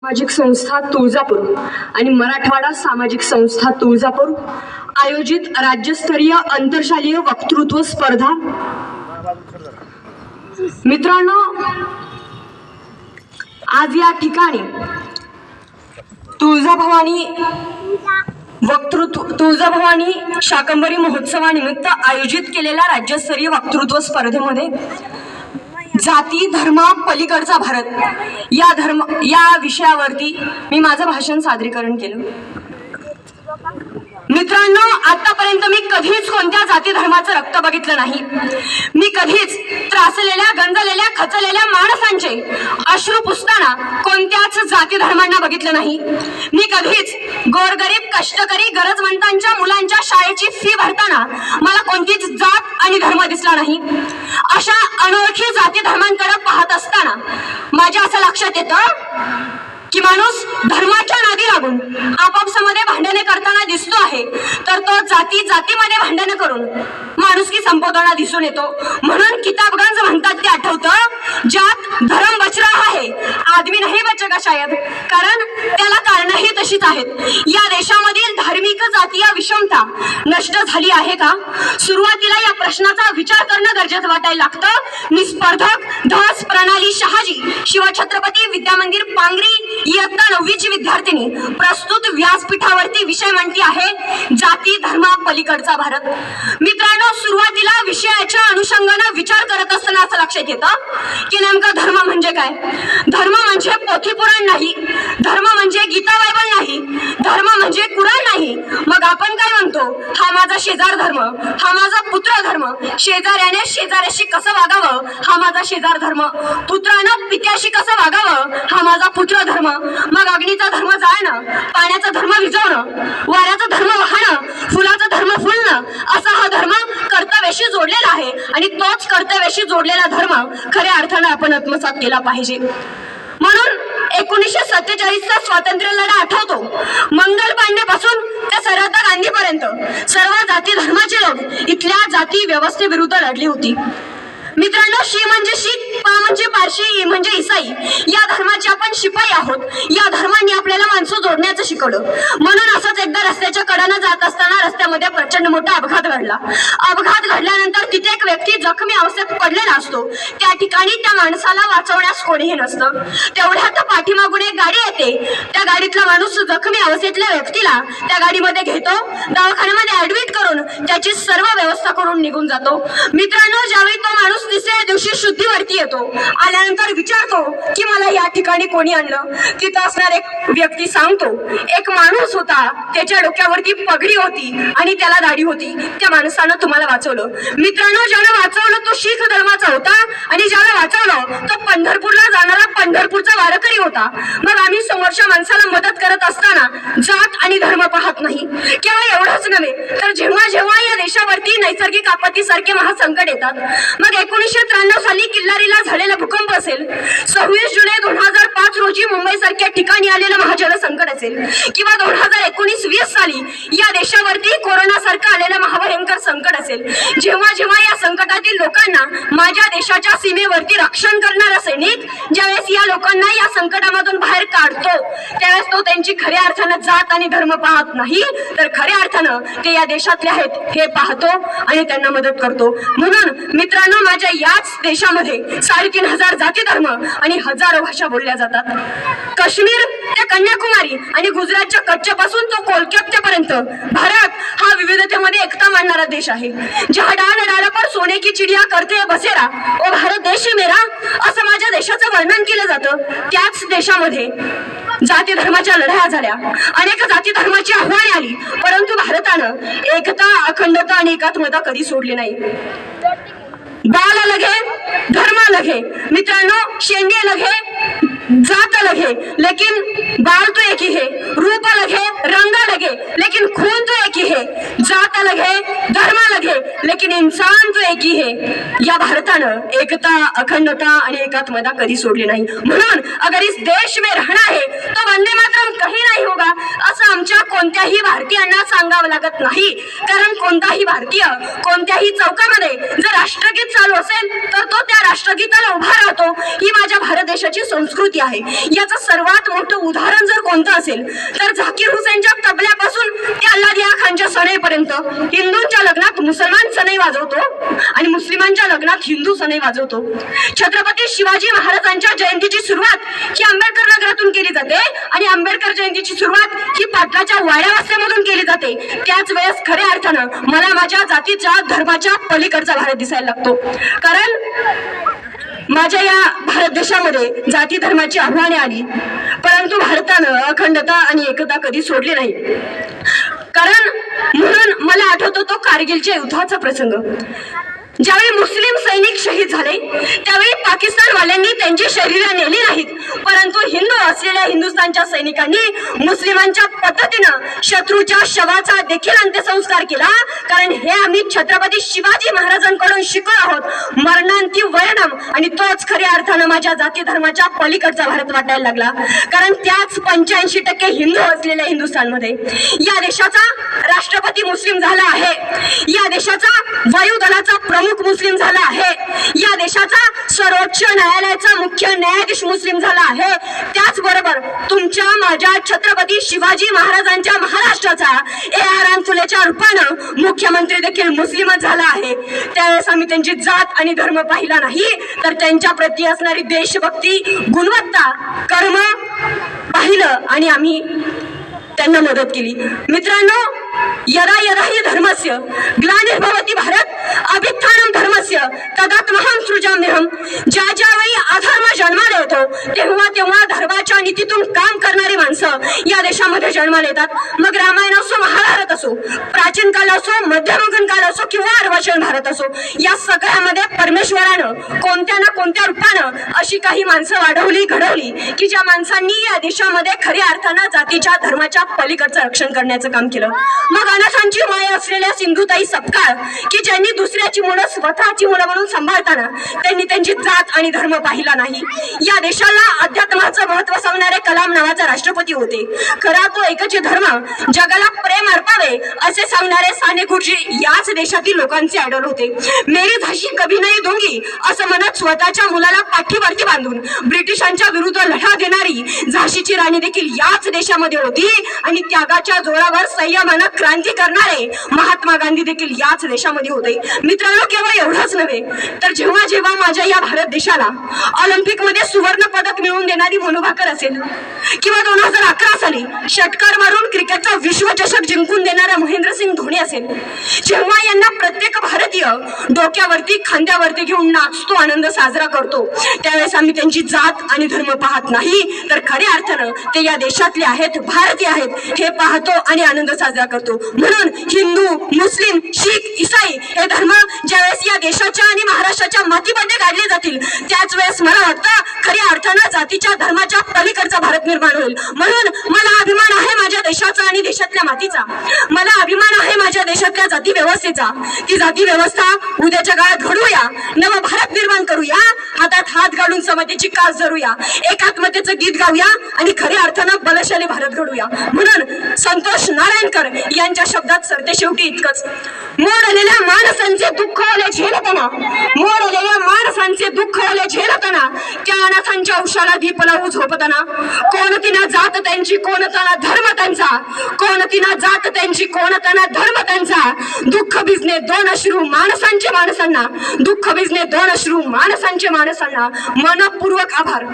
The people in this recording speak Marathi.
सामाजिक संस्था तुळजापूर आणि मराठवाडा सामाजिक संस्था तुळजापूर आयोजित राज्यस्तरीय आंतरशालेय वक्तृत्व स्पर्धा। मित्रांनो, आज या ठिकाणी तुळजाभवानी शाकंभरी महोत्सवानिमित्त आयोजित केलेल्या राज्यस्तरीय वक्तृत्व स्पर्धेमध्ये जाती धर्म पलीकडचा भारत या विषयावरती मी माझं भाषण सादरीकरण केलं। मित्रांनो, आतापर्यंत मी कधीच कोणत्या जाती धर्माचं रक्त बघितलं नाही। मी कधीच त्रासलेल्या गंजलेल्या खचलेल्या माणसांचे अश्रू पुसताना कोणत्याच जाती धर्मांना बघितलं नाही। मी कधीच गोरगरीब कष्टकरी गरजवंतांच्या मुलांच्या शाळेची फी भरताना मला कोणतीच जात आणि धर्म दिसला नाही। अशा अनोळखी जाती धर्मांकडे पाहत असताना माझ्या असं लक्षात येतं की माणूस धर्माच्या नादी लागून आपापसामध्ये भांडणे करताना दिसतो आहे, तर तो जातीमध्ये भांडणे करून माणुसकी संपवताना दिसून येतो। म्हणून किताबगंज म्हणतात ते आठवतं, जात धर्म बच रहा है आदमी नहीं बचेगा शायद, कारण त्याला कारणही तशीच आहेत। या देशामधील धार्मिक जातीय विषमता नष्ट झाली आहे का? सुरुवातीला या प्रश्नाचा विचार करणं गरजेचं वाटायला लागतं। निस्पर्धक धस प्रणाली शहाजी शिवछत्रपती विद्यामंदिर पांगरी इयत्ता 9वीची विद्यार्थिनी प्रस्तुत व्यासपीठावरती विषय म्हणती आहे, जाती धर्मा पलीकडचा भारत। मित्रांनो, सुरुवातीला विषयाच्या अनुषंगाने विचार करत असताना असं लक्षात येतं की नेमका धर्म म्हणजे काय? धर्म म्हणजे पोथी पुराण नाही, धर्म म्हणजे गीता बायबल नाही, धर्म म्हणजे कुराण नाही। मग आपण काय म्हणतो? हा माझा शेजार धर्म, हा माझा पुत्र धर्म, शेजाऱ्याने शेजाऱ्याशी कसं वागावं हा माझा शेजार धर्म, पुत्रानं पित्याशी कसं वागावं हा माझा पुत्र धर्म। मग अग्नीचा धर्म जाळणं, पाण्याचा धर्म विझवणं, वाऱ्याचा धर्म वाहणं, फुलाचा धर्म फुलणं, असा हा धर्म कर्तव्याशी जोडलेला आहे आणि तोच कर्तव्याशी जोडलेला धर्म खऱ्या अर्थाने आपण आत्मसात केला पाहिजे। म्हणून 1947चा स्वातंत्र्य लढा आठवतो। मंगल पांडे पासून ते सरदार गांधी पर्यंत सर्व जाती धर्माचे लोक इथल्या जाती व्यवस्थेविरुद्ध लढली होती। मित्रांनो, शी म्हणजे शीख, पा म्हणजे पारशी, ई म्हणजे ईसाई, या धर्माचे आपण शिपाई आहोत। या धर्माने आपल्याला माणसं जोडण्याचं शिकवलं। म्हणून असंच एकदा रस्त्याच्या कडेने जात असताना रस्त्यामध्ये प्रचंड मोठा अपघात घडला। अपघात घडल्यानंतर तिथे एक व्यक्ती जखमी अवस्थेत पडलेला असतो। त्या ठिकाणी त्या माणसाला वाचवण्यास कोणीही नसतं। तेवढ्यात पाठीमागून एक गाडी येते। त्या गाडीतला माणूस जखमी अवस्थेतल्या व्यक्तीला त्या गाडीमध्ये घेतो, दवाखान्यामध्ये ऍडमिट करून त्याची सर्व व्यवस्था करून निघून जातो। मित्रांनो, ज्यावेळी तो माणूस तिसऱ्या दिवशी शुद्धीवरती येतो, आल्यानंतर विचारतो की मला या ठिकाणी कोणी आणलं? तिथं असणार एक व्यक्ती सांगतो, एक माणूस होता, त्याच्या डोक्यावरती पगडी होती आणि त्याला दाढी होती, त्या माणसानं तुम्हाला वाचवलं। मित्रांनो, ज्याला वाचवलं तो शीख धर्माचा होता आणि ज्याला वाचवलं तो पंढरपूरला जाणारा पंढरपूरचा वारकरी होता। मग आम्ही समोरच्या माणसाला मदत करत असताना जात आणि धर्म पाहत नाही। केवळ एवढंच नव्हे, तर जेव्हा जेव्हा या देशावरती नैसर्गिक आपत्तीसारखे महासंकट येतात, मग 1993 साली किल्लारीला झालेला भूकंप असेल, 26 जुलै 2005 रोजी मुंबई सारख्या ठिकाणी आलेलं महाजल संकट असेल, किंवा 2019-20 साली या देशावरती कोरोना सारखं आलेलं महाभयंकर संकट असेल, जेव्हा जेव्हा या संकटातील लोकांना माझ्या देशाच्या सीमेवरती रक्षण करणारा सैनिक ज्यावेळेस या लोकांना या संकटामधून बाहेर काढतो, त्यावेळेस तो त्यांची खऱ्या अर्थानं जात आणि धर्म पाहत नाही, तर खऱ्या अर्थानं ते या देशातले आहेत हे पाहतो आणि त्यांना मदत करतो। म्हणून मित्रांनो, माझ्या याच देशामध्ये 3500 जाती धर्म आणि हजारो भाषा बोलल्या जातात। काश्मीर ते कन्याकुमारी आणि गुजरातच्या कच्छपासून तो कोलकात्यापर्यंत भारत हा विविधतेमध्ये एकता मानणारा देश आहे। जहाँ डाल डाल पर सोने की चिडिया करते बसेरा, ओ भारत देश मेरा, असं माझ्या देशाचं वर्णन केलं जातं। त्याच देशामध्ये जाती धर्माच्या लढाया झाल्या, अनेक जाती धर्माची आव्हाने आली, परंतु भारतानं एकता, अखंडता आणि एकात्मता कधी सोडली नाही। बाल अलग है, धर्म अलग है। मित्रांनो, शेंडी अलग है, जात अलग है, लेकिन बाल तो एक ही है, रूप अलग है, रंग अलग है, लेकिन खून तो एक ही है, जात अलग है, धर्म अलग है, लेकिन इंसान तो एक ही है। या भारतानं एकता, अखंडता आणि एकात्मता कधी सोडली नाही। म्हणून अगर इस देश में रहना है तो वंदे मातरम कहीं नहीं होगा, असं आमच्या कोणत्या कोणत्याही भारतीयांना सांगावं लागत नाही, कारण कोणताही भारतीय कोणत्याही चौकामध्ये जर राष्ट्रगीत चालू असेल तर तो त्या राष्ट्रगीताला उभा राहतो. ही माझ्या भारत देशाची संस्कृती आहे. याचं सर्वात मोठं उदाहरण जर कोणतं असेल तर झाकीर हुसेनच्या तबल्यापासून ते अल्लादिया खानच्या सनईपर्यंत हिंदूंच्या लग्नात मुसलमान सनई वाजवतो आणि मुस्लिमांच्या लग्नात हिंदू सनई वाजवतो. छत्रपती शिवाजी महाराजांच्या जयंतीची सुरुवात ही आंबेडकर नगरातून केली जाते आणि आंबेडकर जयंतीची सुरुवात ही पाटलाच्या वाड्यावस्त्यामधून केली जाते. त्याच वेळेस खऱ्या अर्थानं मला माझ्या जातीच्या धर्माच्या पलीकडचा भारत दिसायला लागतो, कारण माझ्या या भारत देशामध्ये जाती धर्माची आव्हाने आली, परंतु भारतानं अखंडता आणि एकता कधी सोडली नाही. कारण म्हणून मला आठवतो तो कारगिलच्या युद्धाचा प्रसंग. ज्यावेळी मुस्लिम सैनिक शहीद झाले त्यावेळी पाकिस्तानवाल्यांनी त्यांची शरीरं नेली नाहीत, परंतु हिंदू असलेल्या हिंदुस्थानच्या सैनिकांनी मुस्लिमांच्या पद्धतीनं शत्रूच्या शवाचा देखील अंत्यसंस्कार केला. कारण हे आम्ही छत्रपती शिवाजी महाराजांकडून शिकलो आहोत. मरणांती वर्णम, आणि तोच खऱ्या अर्थानं माझ्या जाती धर्माच्या पलीकडचा भारत वाटायला लागला. कारण त्याच 85% हिंदू असलेल्या हिंदुस्थानमध्ये या देशाचा राष्ट्रपती मुस्लिम झाला आहे, या देशाचा वायुदलाचा प्रमुख मुस्लिम झाला आहे, या देशाचा सर्वोच्च न्यायालयाचा मुख्य न्यायाधीश मुस्लिम झाला आहे. त्याचबरोबर तुमच्या माझ्या छत्रपती शिवाजी महाराजांच्या महाराष्ट्राचा AR फुलेच्या रूपानं मुख्यमंत्री देखील मुस्लिमच झाला आहे. त्यावेळेस आम्ही त्यांची जात आणि धर्म पाहिला नाही, तर त्यांच्या प्रती असणारी देशभक्ती, गुणवत्ता, कर्म पाहिलं आणि आम्ही त्यांना मदत केली. मित्रांनो, यदा यदा हि धर्मस्य ग्लानिर्भवति भारत अभ्युत्थानं धर्मस्य तदात्महं सृजाम्यहं. ज्या ज्यावेळी अधर्म जन्माला येतो तेव्हा तेव्हा धर्माच्या नीतीतून काम करणारी माणसं या देशामध्ये जन्माला येतात. मग रामायण असो, महाभारत असो, प्राचीन काल असो, मध्ययुगीन काल असो किंवा अर्वाचीन भारत असो, या सगळ्यामध्ये परमेश्वरानं कोणत्या ना कोणत्या रूपानं अशी काही माणसं वाढवली, घडवली की ज्या माणसांनी या देशामध्ये खऱ्या अर्थानं जातीच्या धर्माच्या पलीकडचं रक्षण करण्याचं काम केलं. मग अनाथांची माय असलेल्या सिंधुताई सपकाळ की ज्यांनी दुसऱ्याची मुलं स्वतःची मुलं म्हणून सांभाळताना त्यांनी त्यांची जात आणि धर्म पाहिला नाही. या देशाला अध्यात्माचं महत्व सांगणारे कलाम नावाचे राष्ट्रपती होते. खरा तो एकच धर्म जगाला प्रेम अर्पावे असे सांगणारे साने गुरुजी याच देशातील लोकांचे आयडॉल होते. मेरी झाशी कभी नाही दूंगी असं म्हणत स्वतःच्या मुलाला पाठीवरती बांधून ब्रिटिशांच्या विरुद्ध लढा देणारी झाशीची राणी देखील याच देशामध्ये होती आणि त्यागाच्या जोरावर संयमानं क्रांती करणारे महात्मा गांधी देखील याच देशामध्ये होते. मित्रांनो, केवळ एवढंच नव्हे तर जेव्हा जेव्हा माझ्या या भारत देशाला ऑलिम्पिक मध्ये सुवर्ण पदक मिळवून देणारी मनू भाकर असेल किंवा 2011 साली षटकार मारून क्रिकेटचा विश्वचषक जिंकून देणारा महेंद्रसिंग धोनी असेल, जेव्हा यांना प्रत्येक भारतीय डोक्यावरती खांद्यावरती घेऊन नाचतो, आनंद साजरा करतो, त्यावेळेस आम्ही त्यांची जात आणि धर्म पाहत नाही, तर खऱ्या अर्थानं ते या देशातले आहेत, भारतीय आहेत हे पाहतो आणि आनंद साजरा करतो. म्हणून हिंदू, मुस्लिम, शीख, ईसाई हे धर्म ज्यावेळेस या देशाच्या आणि महाराष्ट्राच्या मातीमध्ये काढले जातील त्याच वेळेस मला वाटतं खऱ्या अर्थानं जातीच्या धर्माच्या पलीकडचा भारत निर्माण होईल. म्हणून मला अभिमान आहे माझ्या देशाचा आणि देशातल्या मातीचा. मला अभिमान आहे माझ्या देशातल्या जाती व्यवस्थेचा. ती जाती व्यवस्था उद्याच्या काळात घडवूया, नव भारत निर्माण करूया, हातात हात घालून समतेची कास धरूया, एकात्मतेचं गीत गाऊया आणि खऱ्या अर्थानं बलशाली भारत घडूया. म्हणून संतोष नारायणकर यांच्या शब्दात सरते शेवटी इतकंच. मोडलेल्या माणसांचे दुःख ओले झेलताना, मोडलेल्या माणसांचे दुःख ओले झेलताना, त्या अनाथांच्या उशाला दीप लावू झोपताना, कोणतीना जात त्यांची, कोणताना धर्म त्यांचा, कोणतीना जात त्यांची, कोणताना धर्म त्यांचा, दुःख भिजणे 2 अश्रू माणसांचे माणसांना, दुःख भिजणे 2 अश्रू माणसांचे माणसांना. मनपूर्वक आभार.